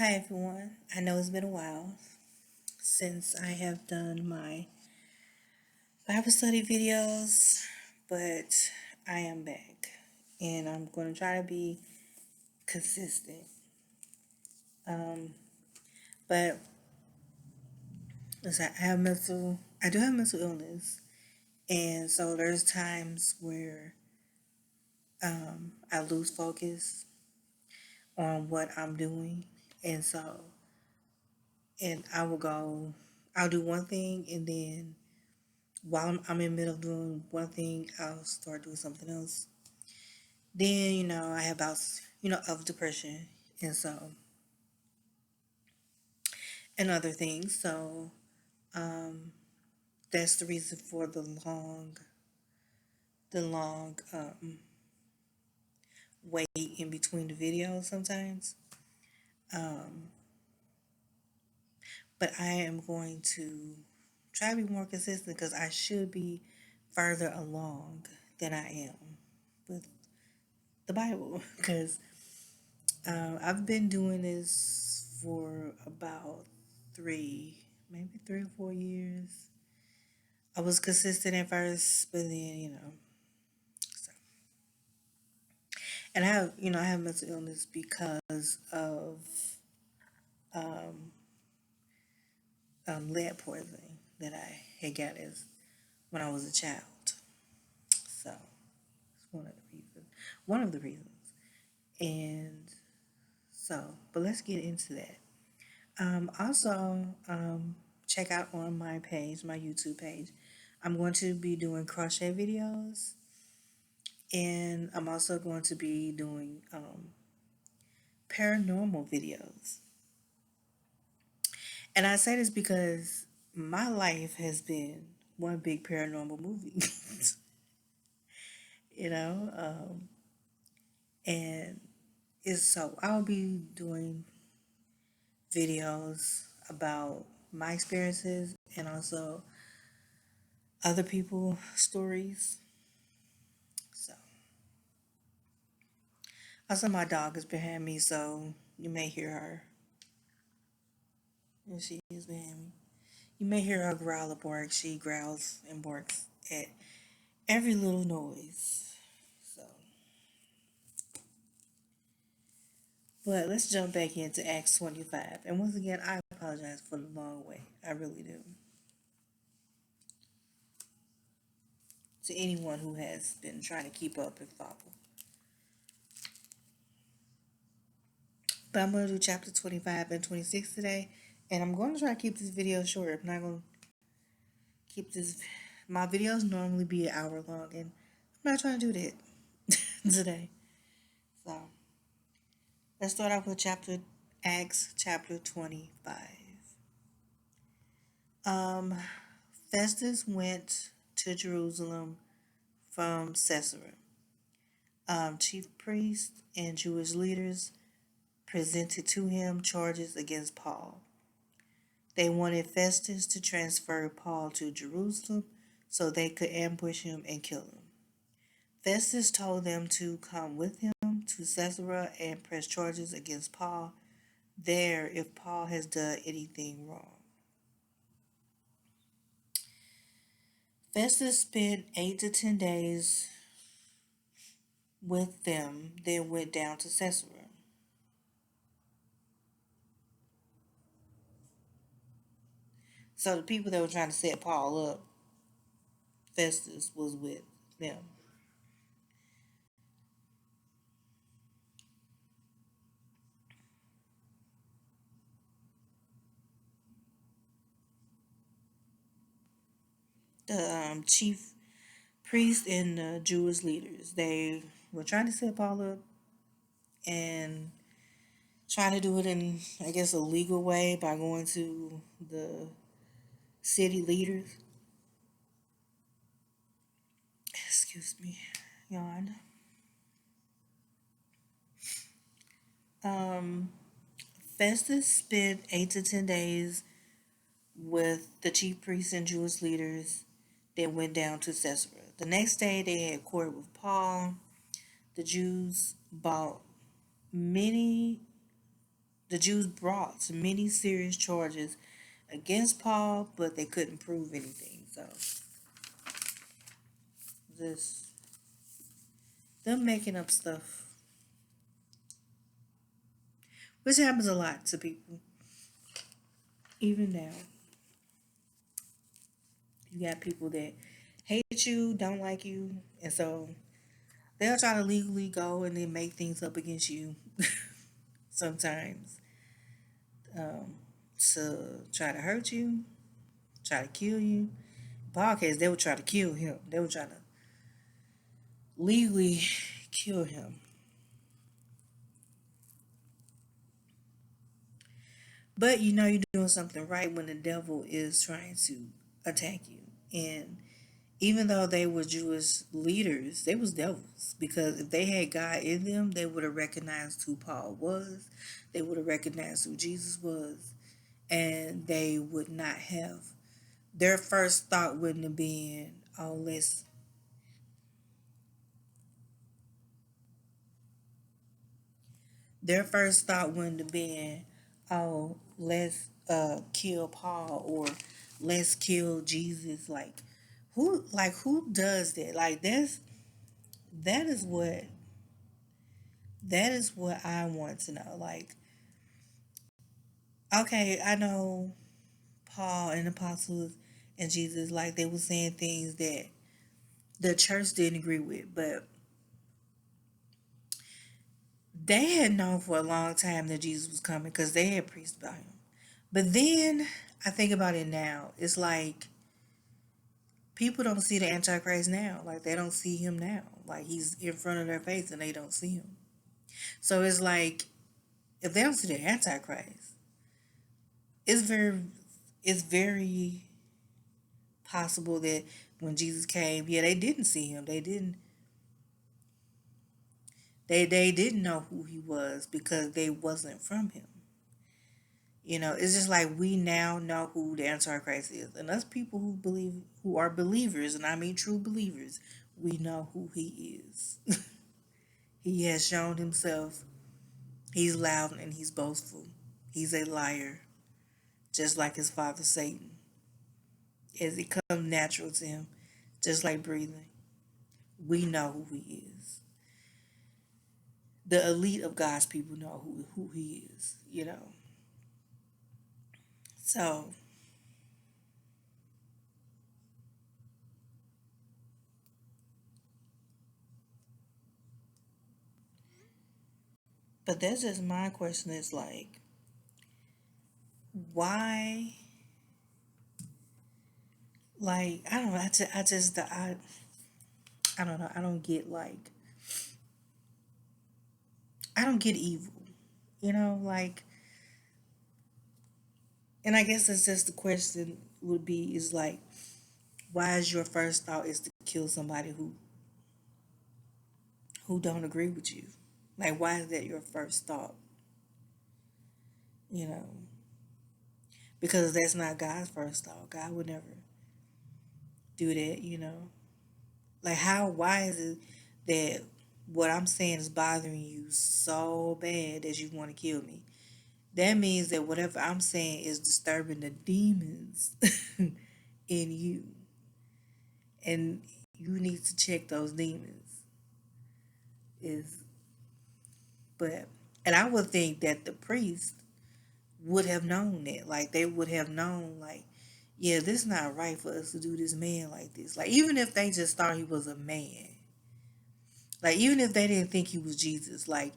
Hi everyone. I know it's been a while since I have done my Bible study videos, but I am back and I'm going to try to be consistent. But listen, I do have mental illness, and so there's times where I lose focus on what I'm doing, and I will I'll do one thing, and then while I'm in the middle of doing one thing, I'll start doing something else. Then, I have bouts, of depression and and other things. So, um, that's the reason for the long wait in between the videos sometimes. Um, but I am going to try to be more consistent because I should be further along than I am with the Bible because I've been doing this for about maybe 3 or 4 years. I was consistent at first, but then. So. And I have mental illness because of um, lead poisoning that I had got as when I was a child. So it's one of the reasons. One of the reasons. And but let's get into that. Also, check out on my page, my YouTube page. I'm going to be doing crochet videos, and I'm also going to be doing paranormal videos. And I say this because my life has been one big paranormal movie, you know, and I'll be doing videos about my experiences and also other people stories. So also my dog is behind me, so you may hear her. And she is behind me. You may hear her growl or bark. She growls and barks at every little noise. So, but let's jump back into Acts 25. And once again, I apologize for the long wait. I really do. To anyone who has been trying to keep up and follow. But I'm going to do chapter 25 and 26 today. And I'm going to try to keep this video short. I'm not going to keep this. My videos normally be an hour long, and I'm not trying to do that today. So let's start off with Acts chapter 25. Um, Festus went to Jerusalem from Caesarea. Chief priests and Jewish leaders presented to him charges against Paul. They wanted Festus to transfer Paul to Jerusalem so they could ambush him and kill him. Festus told them to come with him to Caesarea and press charges against Paul there if Paul has done anything wrong. Festus spent 8 to 10 days with them, then went down to Caesarea. So the people that were trying to set Paul up, Festus was with them. The chief priests and the Jewish leaders, they were trying to set Paul up and trying to do it in, I guess, a legal way by going to the city leaders. Excuse me, yawn. Um, Festus spent 8 to 10 days with the chief priests and Jewish leaders, then went down to Caesarea. The next day, they had court with Paul. The Jews brought many. the Jews brought many serious charges against Paul, but they couldn't prove anything. So this them making up stuff, which happens a lot to people. Even now, you got people that hate you, don't like you, and so they'll try to legally go and then make things up against you sometimes, um, to try to hurt you, try to kill you. Paul case, they would try to kill him. They would try to legally kill him. But you know you're doing something right when the devil is trying to attack you. And even though they were Jewish leaders, they was devils. Because if they had God in them, they would have recognized who Paul was. They would have recognized who Jesus was. And they would not have, their first thought wouldn't have been, oh, their first thought wouldn't have been, oh, let's kill Paul or let's kill Jesus. Who does that? Like that is what that is what I want to know. Like, okay, I know Paul and the apostles and Jesus, like they were saying things that the church didn't agree with, but they had known for a long time that Jesus was coming because they had preached about him. But then I think about it now. It's like people don't see the Antichrist now. Like they don't see him now. Like he's in front of their face and they don't see him. So it's like if they don't see the Antichrist, it's very it's very possible that when Jesus came, yeah, they didn't see him. They didn't know who he was because they wasn't from him. You know, it's just like we now know who the Antichrist is. And us people who are believers, and I mean true believers, we know who he is. He has shown himself. He's loud and he's boastful. He's a liar, just like his father Satan. As it comes natural to him, just like breathing. We know who he is. The elite of God's people know who he is, you know. So, but that's just my question is like, why? Like, I don't know. I don't know. I don't get evil, you know, like, and I guess it's just the question would be is like, why is your first thought is to kill somebody who don't agree with you? Like, why is that your first thought? You know, because that's not God's first thought. God would never do that. You know, like how? Why is it that what I'm saying is bothering you so bad that you want to kill me? That means that whatever I'm saying is disturbing the demons in you, and you need to check those demons. Is but and I would think that the priest would have known that. Like they would have known like, yeah, this is not right for us to do this man like this. Like even if they just thought he was a man. Like even if they didn't think he was Jesus, like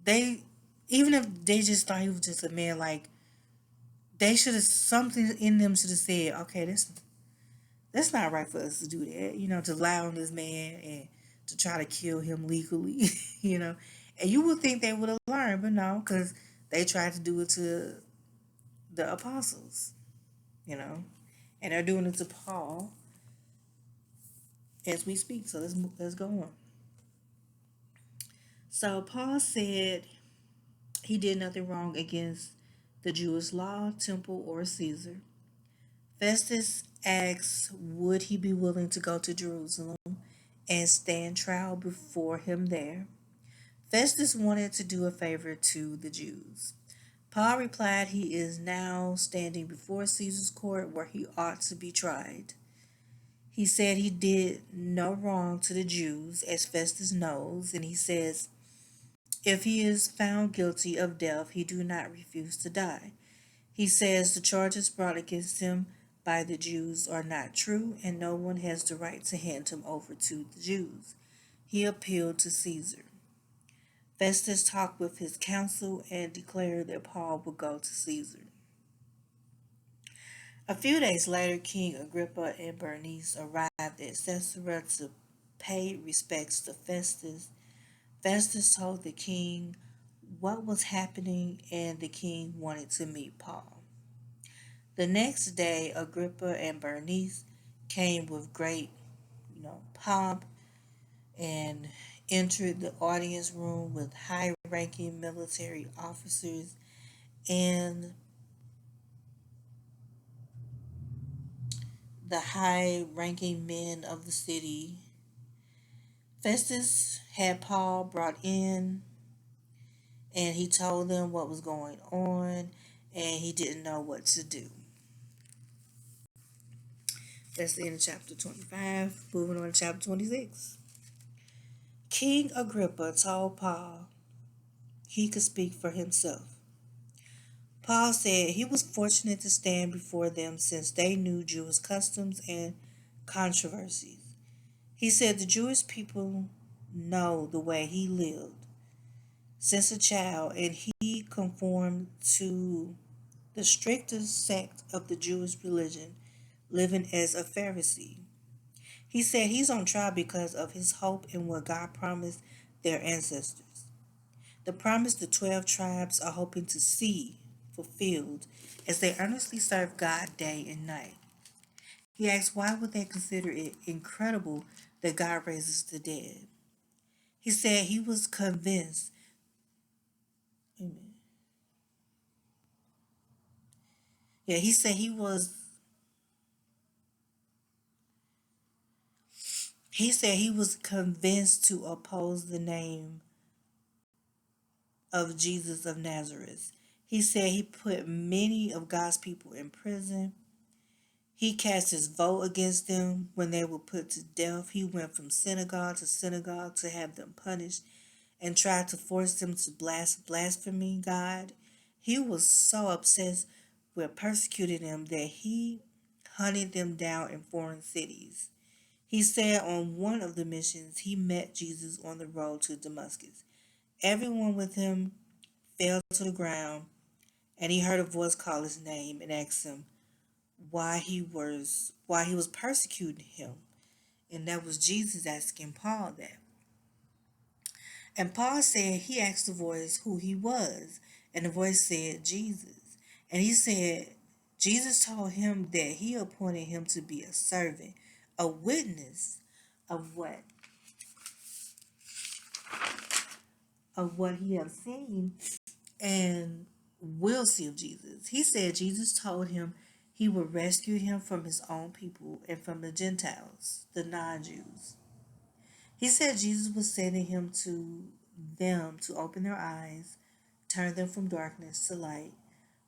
they even if they just thought he was just a man, like they should have something in them should have said, okay, that's not right for us to do that, you know, to lie on this man and to try to kill him legally, you know. And you would think they would have learned, but no, because they tried to do it to the apostles, you know, and they're doing it to Paul as we speak. So let's go on. So Paul said he did nothing wrong against the Jewish law, temple, or Caesar. Festus asks, would he be willing to go to Jerusalem and stand trial before him there? Festus wanted to do a favor to the Jews. Paul replied he is now standing before Caesar's court where he ought to be tried. He said he did no wrong to the Jews, as Festus knows, and he says if he is found guilty of death, he do not refuse to die. He says the charges brought against him by the Jews are not true, and no one has the right to hand him over to the Jews. He appealed to Caesar. Festus talked with his council and declared that Paul would go to Caesar. A few days later, King Agrippa and Bernice arrived at Caesarea to pay respects to Festus. Festus told the king what was happening, and the king wanted to meet Paul. The next day, Agrippa and Bernice came with great, pomp and entered the audience room with high-ranking military officers and the high-ranking men of the city. Festus had Paul brought in, and he told them what was going on, and he didn't know what to do. That's the end of chapter 25. Moving on to chapter 26. King Agrippa told Paul he could speak for himself. Paul said he was fortunate to stand before them since they knew Jewish customs and controversies. He said the Jewish people know the way he lived since a child, and he conformed to the strictest sect of the Jewish religion, living as a Pharisee. He said he's on trial because of his hope in what God promised their ancestors. The promise the 12 tribes are hoping to see fulfilled as they earnestly serve God day and night. He asked why would they consider it incredible that God raises the dead? He said he was convinced. Amen. Yeah, he said he was convinced to oppose the name of Jesus of Nazareth. He said he put many of God's people in prison. He cast his vote against them when they were put to death. He went from synagogue to synagogue to have them punished and tried to force them to blaspheme God. He was so obsessed with persecuting them that he hunted them down in foreign cities. He said on one of the missions he met Jesus on the road to Damascus. Everyone with him fell to the ground, and he heard a voice call his name and asked him why he was persecuting him. And that was Jesus asking Paul that. And Paul said he asked the voice who he was, and the voice said Jesus. And he said Jesus told him that he appointed him to be a servant, a witness of what he has seen and will see of Jesus. He said Jesus told him he would rescue him from his own people and from the Gentiles, the non-Jews. He said Jesus was sending him to them to open their eyes, turn them from darkness to light,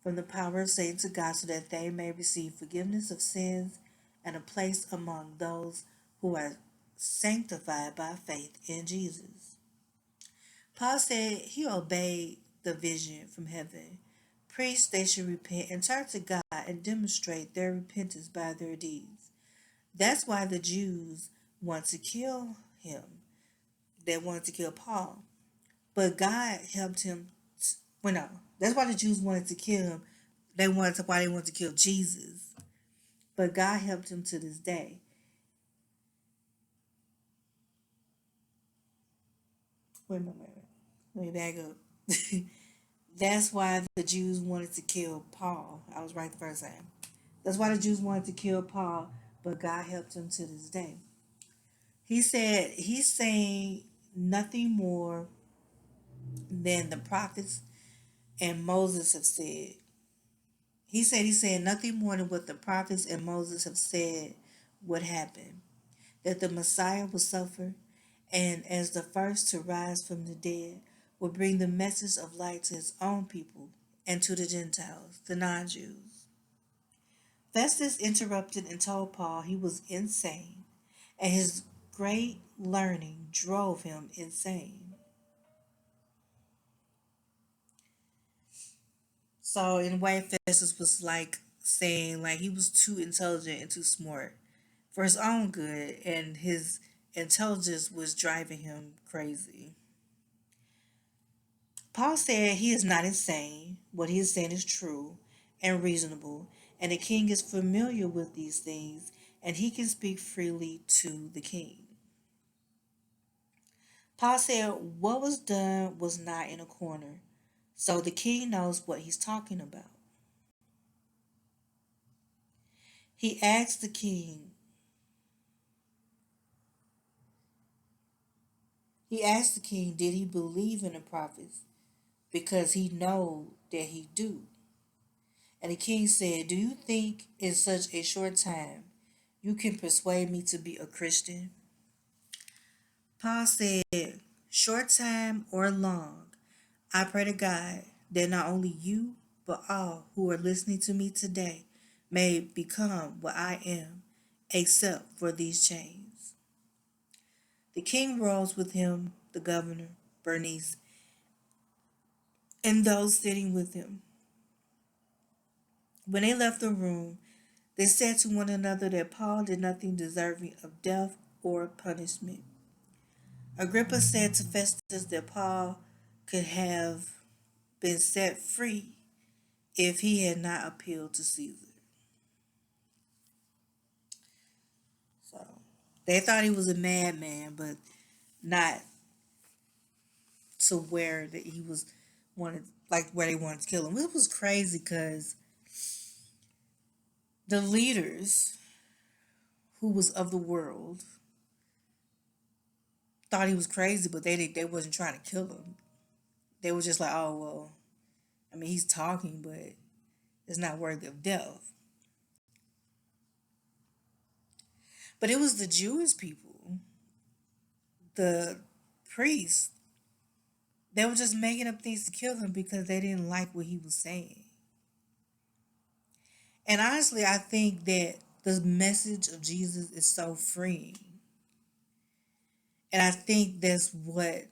from the power of Satan to God, so that they may receive forgiveness of sins and a place among those who are sanctified by faith in Jesus. Paul said he obeyed the vision from heaven. Priests, they should repent and turn to God and demonstrate their repentance by their deeds. That's why the Jews want to kill him. They wanted to kill Paul. But God helped him. Well, no, that's why the Jews wanted to kill him. Why they wanted to kill Jesus. But God helped him to this day. Wait a minute. Let me back up. That's why the Jews wanted to kill Paul. I was right the first time. That's why the Jews wanted to kill Paul, but God helped him to this day. He said he's saying nothing more than the prophets and Moses have said. He said he's saying nothing more than what the prophets and Moses have said would happen. That the Messiah will suffer and as the first to rise from the dead will bring the message of light to his own people and to the Gentiles, the non Jews. Festus interrupted and told Paul he was insane, and his great learning drove him insane. So, in a way, Festus was like saying, like, he was too intelligent and too smart for his own good, and his intelligence was driving him crazy. Paul said he is not insane. What he is saying is true and reasonable, and the king is familiar with these things, and he can speak freely to the king. Paul said what was done was not in a corner, so the king knows what he's talking about. He asked the king, did he believe in the prophets? Because he know that he do. And the king said, do you think in such a short time you can persuade me to be a Christian? Paul said, short time or long, I pray to God that not only you, but all who are listening to me today may become what I am, except for these chains. The king rose with him, the governor, Bernice, and those sitting with him. When they left the room, they said to one another that Paul did nothing deserving of death or punishment. Agrippa said to Festus that Paul could have been set free if he had not appealed to Caesar. So they thought he was a madman, but not to where that he was wanted, like where they wanted to kill him. It was crazy because the leaders who was of the world thought he was crazy, but they wasn't trying to kill him. They were just like, oh well, I mean he's talking, but it's not worthy of death. But it was the Jewish people, the priests, they were just making up things to kill him because they didn't like what he was saying. And honestly, I think that the message of Jesus is so freeing. And I think that's what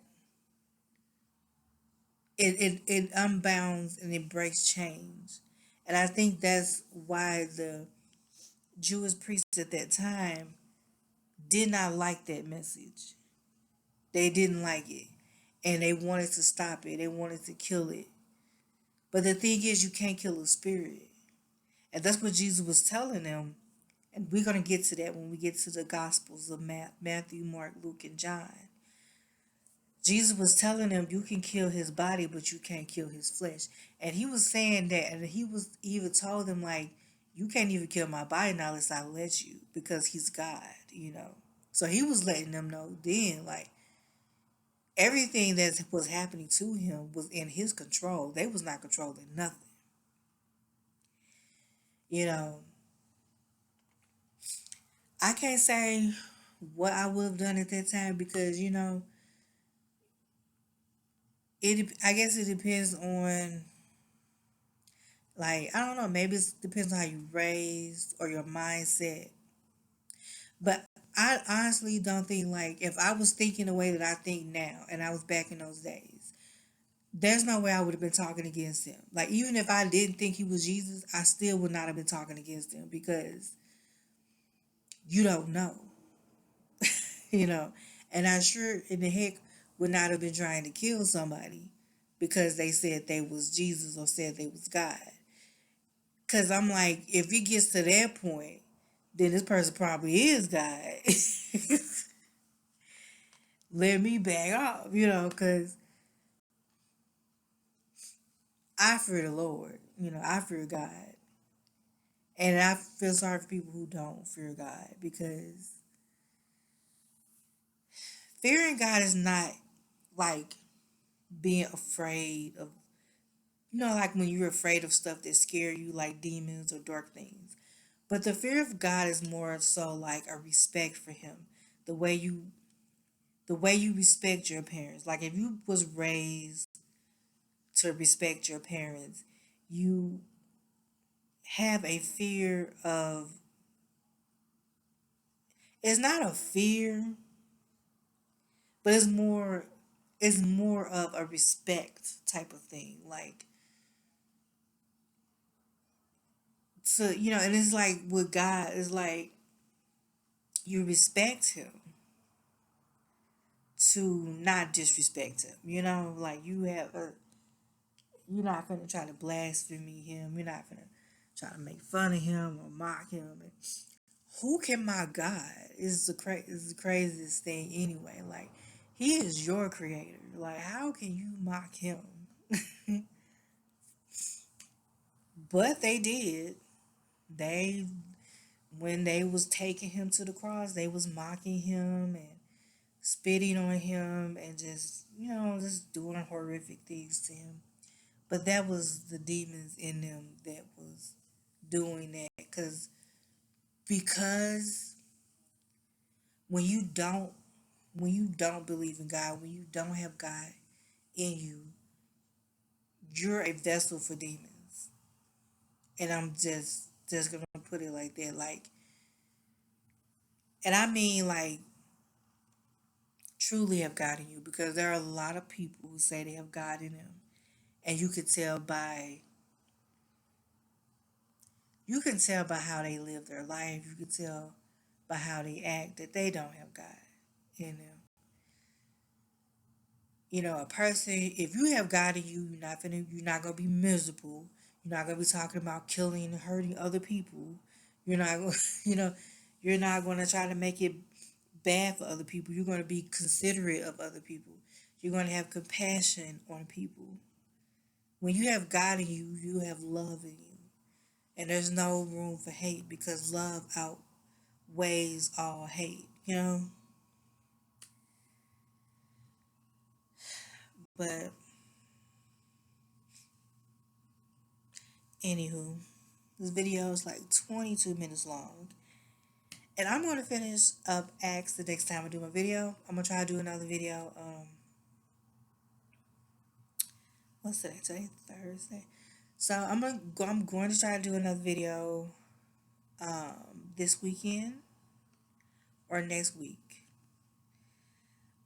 it unbounds and it breaks chains. And I think that's why the Jewish priests at that time did not like that message. They didn't like it. And they wanted to stop it. They wanted to kill it. But the thing is, you can't kill a spirit. And that's what Jesus was telling them. And we're going to get to that when we get to the Gospels of Matthew, Mark, Luke, and John. Jesus was telling them you can kill his body, but you can't kill his flesh. And he was saying that, and he even told them, like, you can't even kill my body now unless I let you, because he's God. So he was letting them know then, like, everything that was happening to him was in his control. They was not controlling nothing. You know, I can't say what I would have done at that time because, I guess it depends on, like, I don't know, maybe it depends on how you raised or your mindset. But I honestly don't think, like, if I was thinking the way that I think now and I was back in those days, there's no way I would have been talking against him. Like, even if I didn't think he was Jesus, I still would not have been talking against him because you don't know, you know. And I sure in the heck would not have been trying to kill somebody because they said they was Jesus or said they was God. Because I'm like, if it gets to that point, then this person probably is God. Let me back off, because I fear the Lord. I fear God. And I feel sorry for people who don't fear God because fearing God is not like being afraid of, like when you're afraid of stuff that scare you, like demons or dark things. But the fear of God is more so like a respect for Him, the way you respect your parents. Like if you was raised to respect your parents, you have a fear of, it's not a fear, but it's more of a respect type of thing. Like, so and it's like with God, it's like you respect him to not disrespect him. Like you're not gonna try to blaspheme him. You're not gonna try to make fun of him or mock him. And who can mock God? Is the craziest thing anyway. Like, he is your creator. Like, how can you mock him? But they did. They When they was taking him to the cross, they was mocking him and spitting on him and just doing horrific things to him. But that was the demons in them that was doing that. Because when you don't believe in God, when you don't have God in you, you're a vessel for demons. And I'm just gonna put it like that. Like, and I mean, like, truly have God in you, because there are a lot of people who say they have God in them, and you can tell by how they live their life. You can tell by how they act that they don't have God in them. A person, if you have God in you, you're not gonna be miserable. You're not gonna be talking about killing and hurting other people. You're not gonna, you know, you're not gonna try to make it bad for other people. You're gonna be considerate of other people. You're gonna have compassion on people. When you have God in you, you have love in you, and there's no room for hate, because love outweighs all hate. But anywho, this video is like 22 minutes long. And I'm gonna finish up Acts the next time I do my video. I'm gonna try to do another video. What's today? Today Thursday. So I'm going to try to do another video this weekend or next week.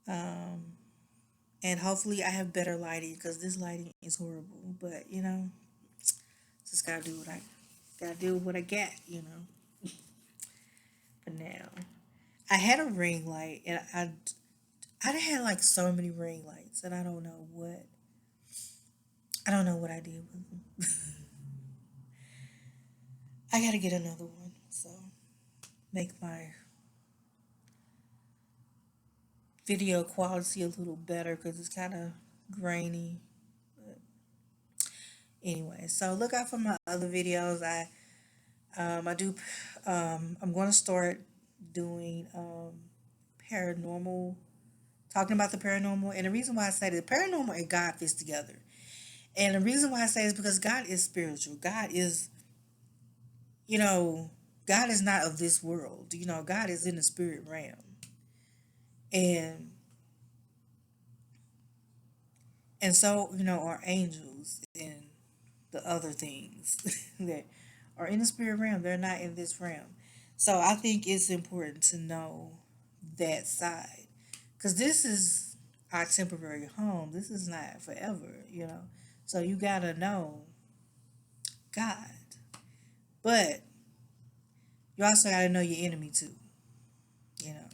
And hopefully I have better lighting, because this lighting is horrible. But just gotta do what I got. For now, I had a ring light, and I had like so many ring lights, and I don't know what I did with them. I gotta get another one, so make my video quality a little better, because it's kind of grainy. But anyway, so look out for my other videos. I'm going to start doing paranormal, talking about the paranormal. And the reason why I say that paranormal and God fits together. And the reason why I say is because God is spiritual. You know, God is not of this world. God is in the spirit realm. And so, are angels and the other things that are in the spirit realm. They're not in this realm. So I think it's important to know that side. Because this is our temporary home. This is not forever. So you gotta know God. But you also gotta know your enemy too. You know,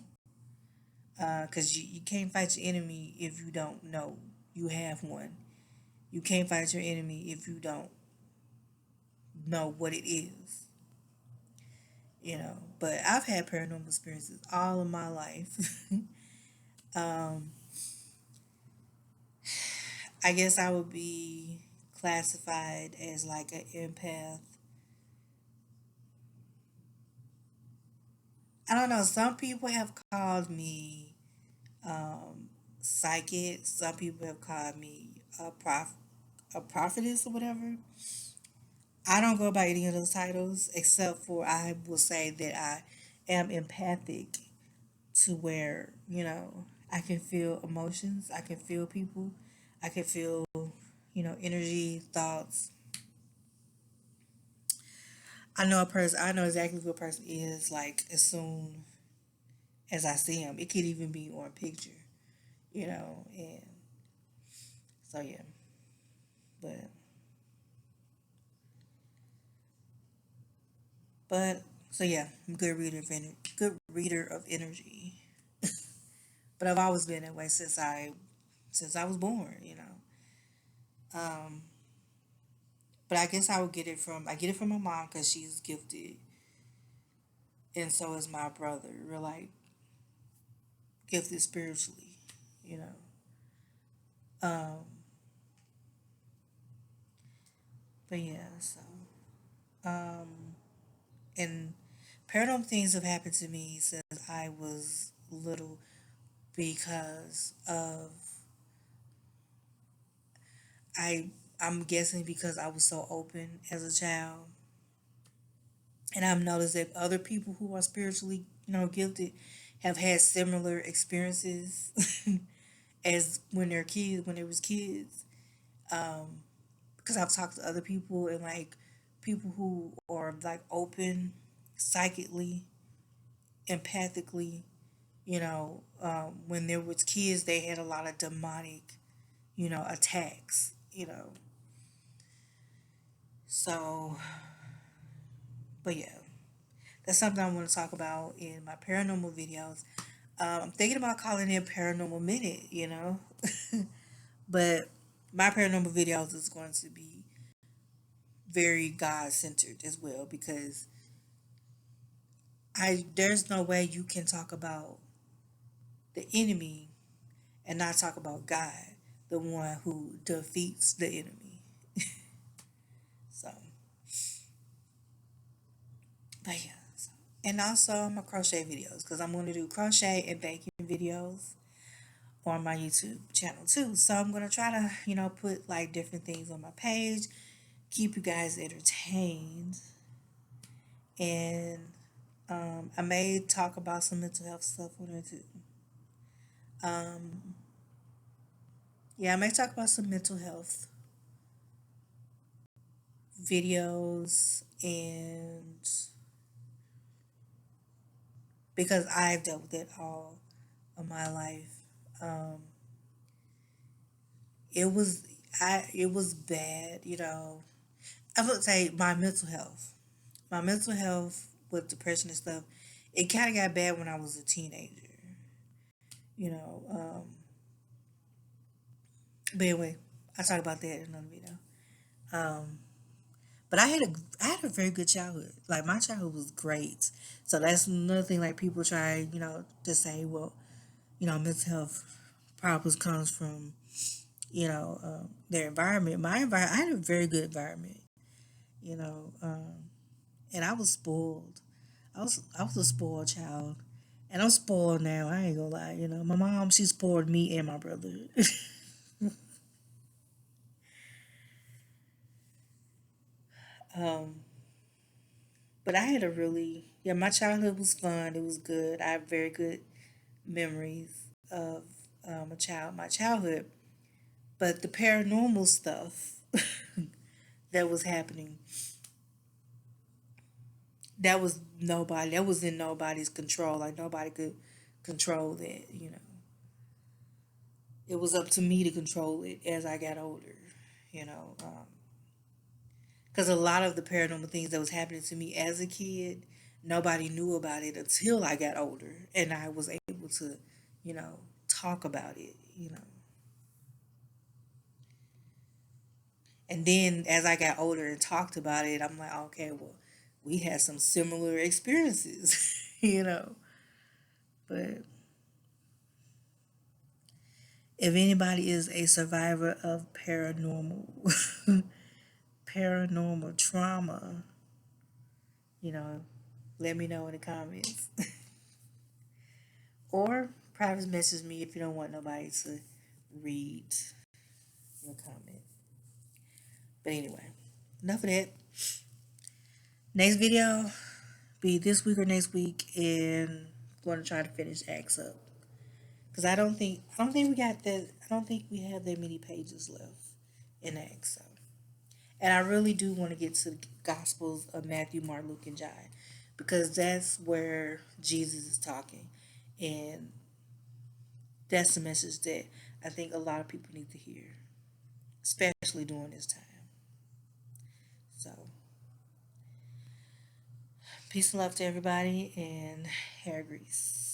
because you can't fight your enemy if you don't know you have one. You can't fight your enemy if you don't know what it is. But I've had paranormal experiences all of my life. um, I guess I would be classified as like an empath. I don't know. Some people have called me psychic. Some people have called me a prophetess or whatever. I don't go by any of those titles, except for I will say that I am empathic, to where I can feel emotions, I can feel people, I can feel energy, thoughts, I know a person. I know exactly who a person is. Like as soon as I see him, it could even be on picture. And so yeah. But but so yeah, I'm a good reader of good reader of energy. But I've always been that way since I was born. Um, but I guess I get it from my mom because she's gifted, and so is my brother. We're like gifted spiritually, you know. Um, but yeah, um, and paranormal things have happened to me since I was little because of I I'm guessing because I was so open as a child, and I've noticed that other people who are spiritually, gifted, have had similar experiences as when they was kids. Um, because I've talked to other people and like people who are like open psychically, empathically, when there was kids, they had a lot of demonic, attacks, So, but yeah, that's something I want to talk about in my paranormal videos. I'm thinking about calling it Paranormal Minute, but my paranormal videos is going to be very God centered as well because I there's no way you can talk about the enemy and not talk about God, the one who defeats the enemy. So, but yeah. And also my crochet videos because I'm going to do crochet and baking videos on my YouTube channel too. So I'm going to try to, put like different things on my page, keep you guys entertained. And I may talk about some mental health stuff on there too. Um, yeah, I may talk about some mental health videos and because I've dealt with it all of my life. Um, it was bad, I would say my mental health with depression and stuff, it kind of got bad when I was a teenager, you know. But anyway, I'll talk about that in another video. Um, but I had a very good childhood. Like my childhood was great. So that's another thing. Like people try, to say, well, mental health problems comes from, their environment. My environment, I had a very good environment, you know, and I was spoiled. I was a spoiled child, and I'm spoiled now. I ain't gonna lie. My mom she spoiled me and my brother. um, but I had a really my childhood was fun. It was good. I have very good memories of my childhood. But the paranormal stuff that was happening, that was in nobody's control. Like nobody could control that. It was up to me to control it as I got older. You know, because a lot of the paranormal things that was happening to me as a kid, nobody knew about it until I got older and I was able to, you know, talk about it. And then as I got older and talked about it, I'm like, okay, well, we had some similar experiences, you know. But if anybody is a survivor of paranormal trauma, you know, let me know in the comments. Or private message me if you don't want nobody to read your comment. But anyway, enough of that. Next video be this week or next week, and I'm going to try to finish Acts up because I don't think we have that many pages left in Acts. So, And I really do want to get to the Gospels of Matthew, Mark, Luke, and John because that's where Jesus is talking. And that's the message that I think a lot of people need to hear, especially during this time. So, peace and love to everybody and hair grease.